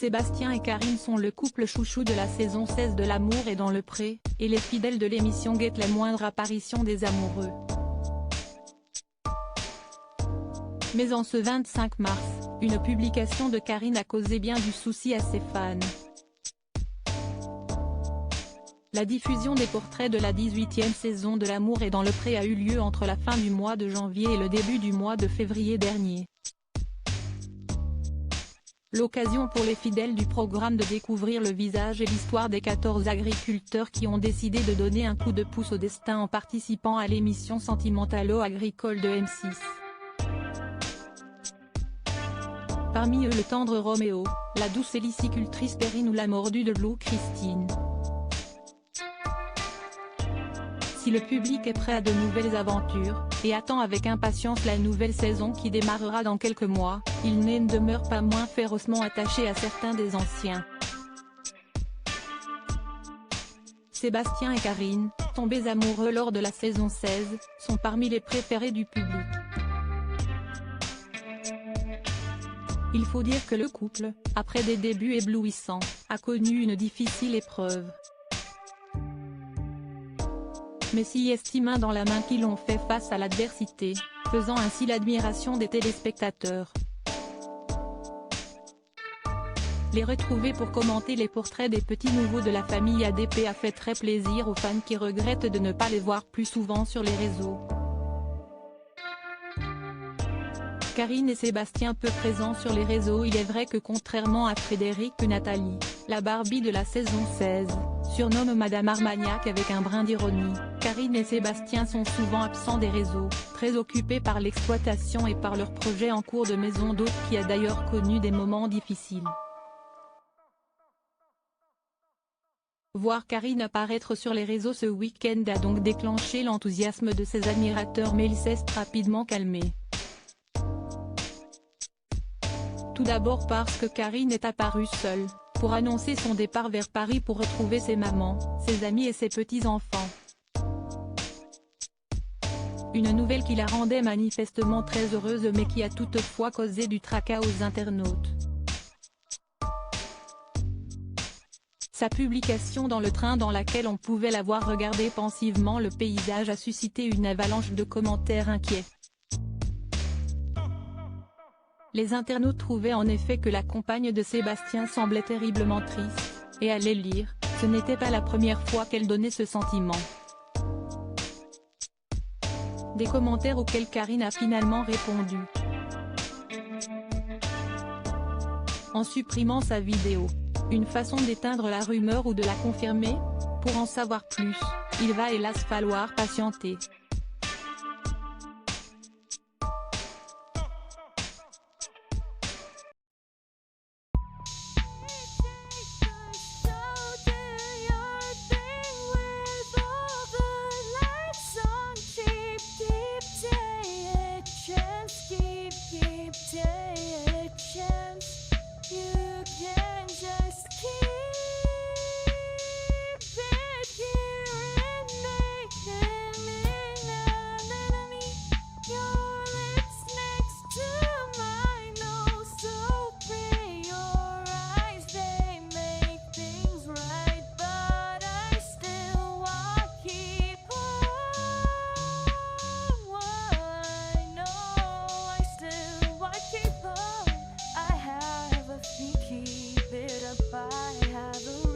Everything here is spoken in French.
Sébastien et Karine sont le couple chouchou de la saison 16 de L'amour est dans le pré, et les fidèles de l'émission guettent la moindre apparition des amoureux. Mais en ce 25 mars, une publication de Karine a causé bien du souci à ses fans. La diffusion des portraits de la 18e saison de L'amour est dans le pré a eu lieu entre la fin du mois de janvier et le début du mois de février dernier. L'occasion pour les fidèles du programme de découvrir le visage et l'histoire des 14 agriculteurs qui ont décidé de donner un coup de pouce au destin en participant à l'émission Sentimentalo-agricole de M6. Parmi eux le tendre Roméo, la douce hélicicultrice Perrine ou la mordue de loup Christine. Si le public est prêt à de nouvelles aventures, et attend avec impatience la nouvelle saison qui démarrera dans quelques mois, il ne demeure pas moins férocement attaché à certains des anciens. Sébastien et Karine, tombés amoureux lors de la saison 16, sont parmi les préférés du public. Il faut dire que le couple, après des débuts éblouissants, a connu une difficile épreuve. Mais s'y estimant dans la main qu'ils ont fait face à l'adversité, faisant ainsi l'admiration des téléspectateurs. Les retrouver pour commenter les portraits des petits nouveaux de la famille ADP a fait très plaisir aux fans qui regrettent de ne pas les voir plus souvent sur les réseaux. Karine et Sébastien peu présents sur les réseaux. Il est vrai que contrairement à Frédéric et Nathalie, la Barbie de la saison 16, surnomme Madame Armagnac avec un brin d'ironie, Karine et Sébastien sont souvent absents des réseaux, très occupés par l'exploitation et par leurs projets en cours de maison d'hôte qui a d'ailleurs connu des moments difficiles. Voir Karine apparaître sur les réseaux ce week-end a donc déclenché l'enthousiasme de ses admirateurs, mais il s'est rapidement calmé. Tout d'abord parce que Karine est apparue seule, pour annoncer son départ vers Paris pour retrouver ses mamans, ses amis et ses petits-enfants. Une nouvelle qui la rendait manifestement très heureuse mais qui a toutefois causé du tracas aux internautes. Sa publication dans le train dans laquelle on pouvait la voir regarder pensivement le paysage a suscité une avalanche de commentaires inquiets. Les internautes trouvaient en effet que la compagne de Sébastien semblait terriblement triste, et allaient lire, ce n'était pas la première fois qu'elle donnait ce sentiment. Des commentaires auxquels Karine a finalement répondu. En supprimant sa vidéo. Une façon d'éteindre la rumeur ou de la confirmer? Pour en savoir plus, il va hélas falloir patienter. Keep it up, I have a